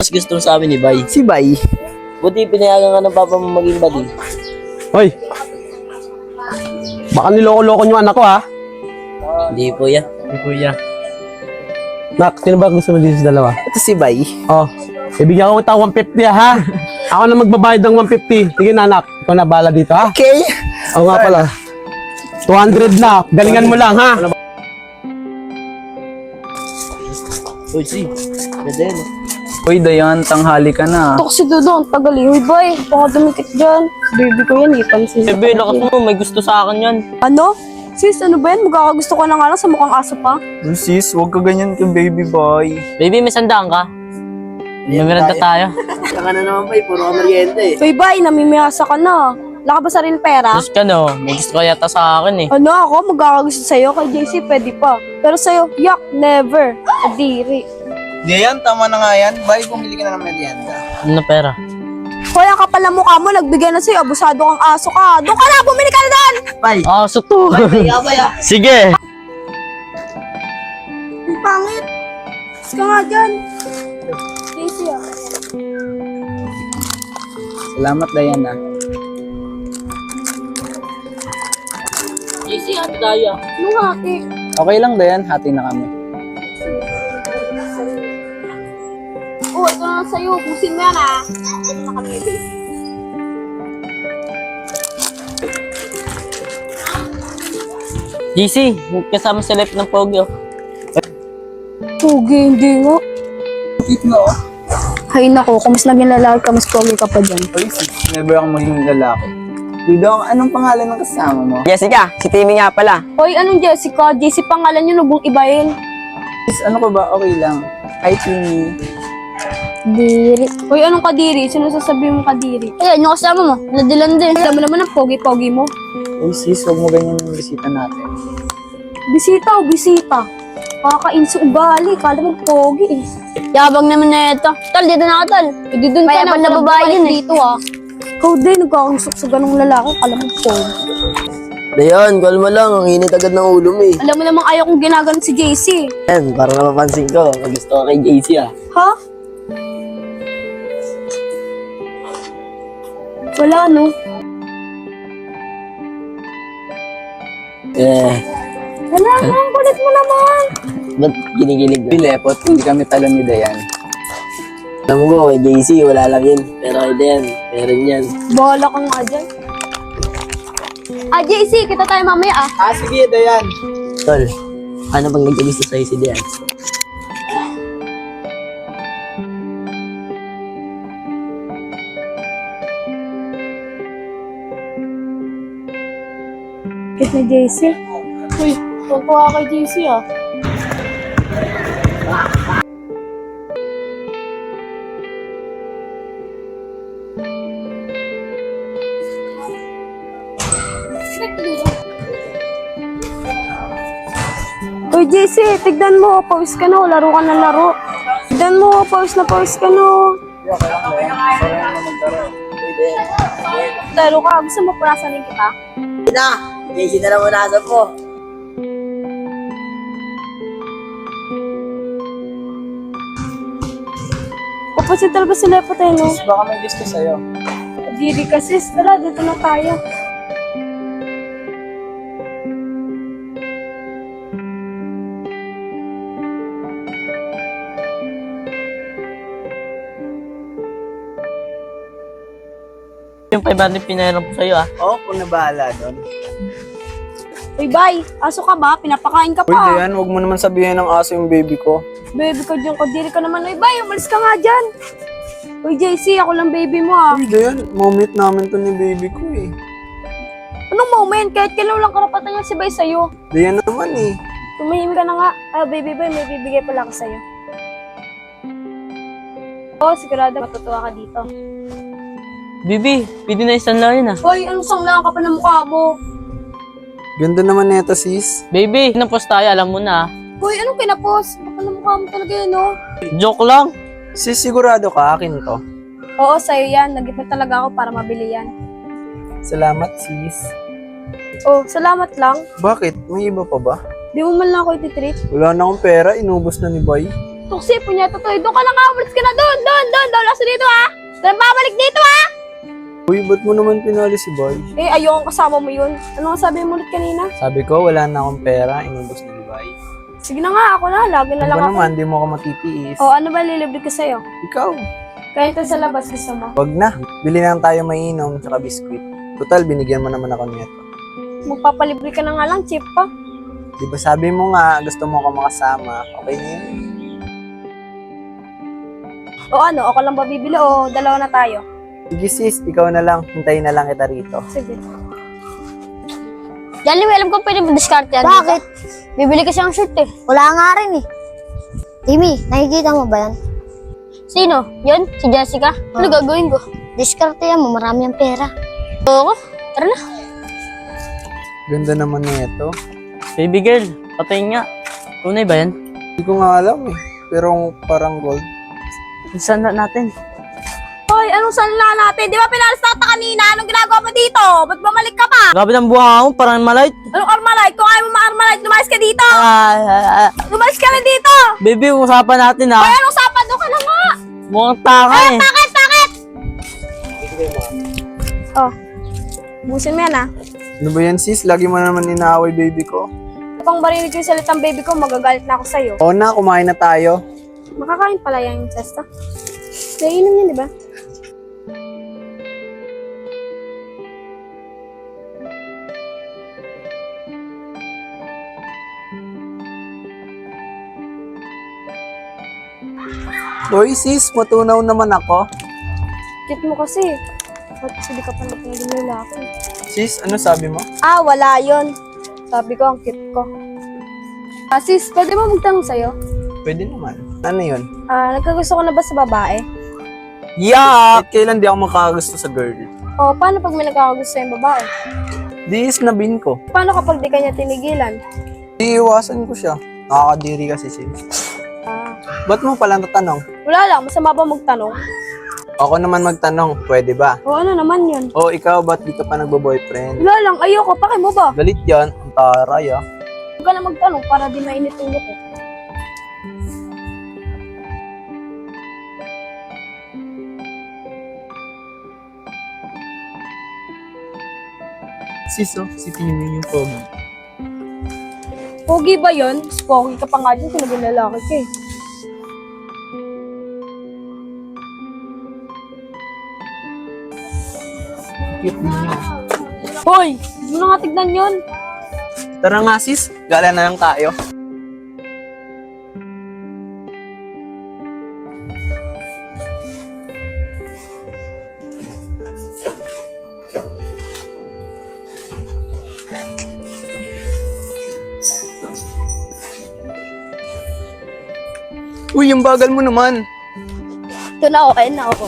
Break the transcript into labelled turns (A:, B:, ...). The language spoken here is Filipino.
A: Mas gusto sa amin ni Bay.
B: Si Bay.
A: Buti pinayagan ka ng papa mo maging buddy.
C: Hoy! Baka niloko-loko nyo anak ko ha?
A: Hindi po yan.
C: Hindi kuya. Nak, sino ba gusto mo dito sa dalawa?
B: Ito si Bay.
C: Oh, ibigyan ko ito 150 ha? Ako na magbabayad ng 150. Sige na anak, ikaw na bala dito ha?
B: Okay.
C: Oo nga pala. 200 na, galingan mo lang ha?
A: Uy, si. Ganda yan.
D: Uy, Dayan, tanghali ka na.
E: Ito kasi doon, tagal eh. Uy, boy, baka dumikit dyan. Baby ko yan, ipansin.
A: Bebe, lakas mo. May gusto sa akin yan.
E: Ano? Sis, ano ba yan? Magkakagusto ko na nga lang sa mukhang aso pa.
D: Uy, sis, huwag ka ganyan kay baby boy.
A: Baby, may sandaan ka? May merenda tayo.
B: Saka na naman Bay, puro ka merienda eh.
E: Uy, boy, namimiyasa ka na. Wala ka ba sarili pera?
A: Diyos ka no. May gusto ka yata sa akin eh.
E: Ano ako? Magkakagusto sa'yo. Kay JC, pwede pa. Pero sa'yo, yak, never. Adiri.
B: Dayan, tama na nga yan. Bay, bumili ka na ng merienda.
A: Ano na pera?
E: Hoy, ang kapal na mukha mo, nagbigay na sa'yo. Abusado kang aso ka. Doon ka na, bumili ka na doon!
B: Bay.
A: Ah, to.
B: Bay.
A: Sige.
E: Ang pangit. Mas ka nga dyan. JC, ah.
D: Salamat, Dayan ah.
A: JC, ate tayo.
E: Anong hati?
D: Okay lang, Dayan, hati na kami.
E: Oh, ito na sa'yo. Busin mo yan, ah. Ito na kami, babe.
A: JC, kasama sa life ng Pogi oh.
E: Tugi, hindi nga. Hay nako, kung mas naging lalaki ka, mas pogi ka pa dyan.
D: Uy, sis, never akong maging lalaki. Dudong, anong pangalan ng kasama mo?
B: Jessica, si Timmy nga pala.
E: Hoy, anong Jessica? JC pangalan yun, huwag mong ibahin.
D: Sis, ano ka ba? Okay lang. Hi, Timmy.
E: Diri. Hoy, anong kadiri? Sino sasabihin mo kadiri? Ayan, yung kasama mo. Nadilan din. Alam mo naman ang pogi-pogi mo.
D: Uy, sis, huwag mo ganyan yung bisita natin.
E: Bisita o bisita? Kakainso ugali. Kala mo pogi eh. Yabang naman na ito. Tal, dito na ka, tal. Hindi dun ka na babae yun eh. Dito ah. Ikaw din, nagkakausok sa ganong lalaki. Kala mo pogi.
A: Dayan, kalma lang. Ang init agad ng ulo mo eh.
E: Alam mo namang ayaw kong ginaganon si JC.
A: Yan, para napapansin ko. May gusto ka kay JC ah.
E: Ha? Wala no? Wala no, kulit mo naman.
A: Ba't ginigilig ka?
D: Pilepot, hindi kami talo ni Dayan.
A: Alam mo kay JC, wala lang yun. Pero kay Dayan, meron yan.
E: Bahala ka nga dyan. Ah, JC, kita tayo mamaya ah.
B: Ah, sige, Dayan.
A: Tol, ano bang nagkagusto sa'yo si Dayan?
E: Kit na JC. Uy, tuwa kay JC ah. Uy, JC, tignan mo, pawis ka na, laro ka ng laro. Tignan mo, pawis ka na. Laro ka, gusto mo punasanin kita?
B: Na, JC na lang muna po.
E: Kapatid talaga sila pa tayo, no?
D: Sis, baka may gusto sa'yo.
E: Diri ka, sis. Tara, dito na tayo.
A: Yung 500 pinahiram ko sa'yo ah.
B: Oo, kung nabahala doon.
E: Uy, bye. Aso ka ba? Pinapakain ka
D: Uy,
E: pa.
D: Dayan, huwag mo naman sabihin ng aso yung baby ko.
E: Baby ko dyan, kadiri ka naman. Uy, bye. Umalis ka nga dyan. Uy, JC, ako lang baby mo ah.
D: Uy, Dayan, moment namin to ni baby ko eh.
E: Anong moment? Kahit kailan lang karapatan niya si Bay sa'yo.
D: Dayan naman eh.
E: Tumahim ka na nga. Ah, baby boy, may bibigay pala ako sa'yo. Oo, sigurado matutuwa ka dito.
A: Bibi, pwede na isang lang yun ah.
E: Hoy, anong sanglaan ka pa ng mukha mo?
D: Ganda naman neto, sis.
A: Baby, napos tayo, alam mo na ah.
E: Hoy, anong kinapos? Kapal ng mukha mo talaga yun, no?
A: Joke lang.
D: Sis, sigurado ka, akin to.
E: Oo, sa'yo yan. Nag-ipon talaga ako para mabili yan.
D: Salamat, sis.
E: Oh, salamat lang.
D: Bakit? May iba pa ba?
E: Di mo man lang ako ititreat.
D: Wala na akong pera, inubos na ni Boy.
E: Tuksi, punyeta to. Doon ka na nga, umalis ka na doon. Doon, laso dito ha. Doon babalik dito ha.
D: Uy, ba't mo naman pinali si Boy?
E: Eh, ayoko kasama mo yun. Ano nga sabi mo ulit kanina?
D: Sabi ko, wala na akong pera, inubos ni Boy.
E: Sige na nga, ako na. Lagi na lang
D: Ano
E: ako.
D: naman, di mo ako matitiis.
E: O, ano ba lilibre ko sa'yo?
D: Ikaw.
E: Kahit sa labas gusto mo.
D: Wag na. Bili na lang tayo mainom, tsaka biskuit. Total, binigyan mo naman ako nito.
E: Magpapalibre ka na nga lang, cheap pa.
D: Di ba sabi mo nga, gusto mo ako makasama. Okay na yun.
E: O ano, ako lang ba bibili o dalawa na tayo?
D: Sige sis, ikaw na lang. Hintayin na lang kita rito.
E: Sige.
F: Dali, alam ko pwede mag-discard yan.
E: Bakit?
F: Bibili kasi ang shirt eh.
E: Wala nga rin eh. Timmy, nakikita mo ba yan?
F: Sino? Yan? Si Jessica? Ano gagawin ko?
E: Diskarte yan mo, marami ang pera.
F: Oo. Tara na.
D: Ganda naman nito.
G: Baby girl, patayin nga. Tunay ba yan?
D: Hindi ko nga alam eh. Pero parang gold.
G: Saan na natin?
E: Hoy, anong sanla natin? Di ba pinalis na kita kanina? Anong ginagawa mo dito? Ba't bumalik ka pa?
G: Grabe ng buha mo, parang malight.
E: Anong Armalite? Kung ayaw mo ma-Armalite, lumayas ka dito! Lumayas ka na dito!
G: Baby, usapan natin ha.
E: Hoy, anong sapan? Doon ka na nga!
G: Mukhang taka eh.
E: Bakit? Oh, busin mo yan ah.
D: Ano ba yan sis? Lagi mo naman inaaway baby ko.
E: Kapag marinig ko yung salitang baby ko, magagalit na ako sa'yo.
D: Oo na, kumain na tayo.
E: Makakain pala yung cesta. Naiinom yun, di ba?
D: Hoy sis, matunaw naman ako.
E: Cute mo kasi. Ba't kasi di ka pa naging lalaki?
D: Sis, ano sabi mo?
E: Ah, wala yun. Sabi ko, ang cute ko. Ah, sis, pwede mo magtanong sa'yo?
D: Pwede naman. Ano yun?
E: Ah, nagkagusto ko na ba sa babae?
D: Yeah! Kailan di ako makakagusto sa girl?
E: O, paano pag may nagkakagusto yung babae?
D: Di snabin ko.
E: Paano kapag di kanya tinigilan?
D: Iiwasan ko siya. Nakakadiri kasi sis.
E: Ah,
D: Ba't mo pala natanong?
E: wala lang. Masama ba magtanong?
D: Ako naman magtanong, pwede ba?
E: O, ano naman yun?
D: O ikaw, ba't di ka pa nagbo-boyfriend?
E: Wala lang. Ayoko. Pake mo ba?
D: Galit yan, ang taray ah.
E: Huwag ka na magtanong para di mainit ulo ko.
D: Sis, oh, si Timmy yung pogi.
E: Pogi ba yun? Mas pogi ka pa nga dyan kung naging lalaki ka eh.
D: Cute niya.
E: Hoy! Hindi mo na nga tignan yun.
D: Tara nga sis, gala na lang tayo. Uy, yung bagal mo naman.
E: Ito na, okay na ako.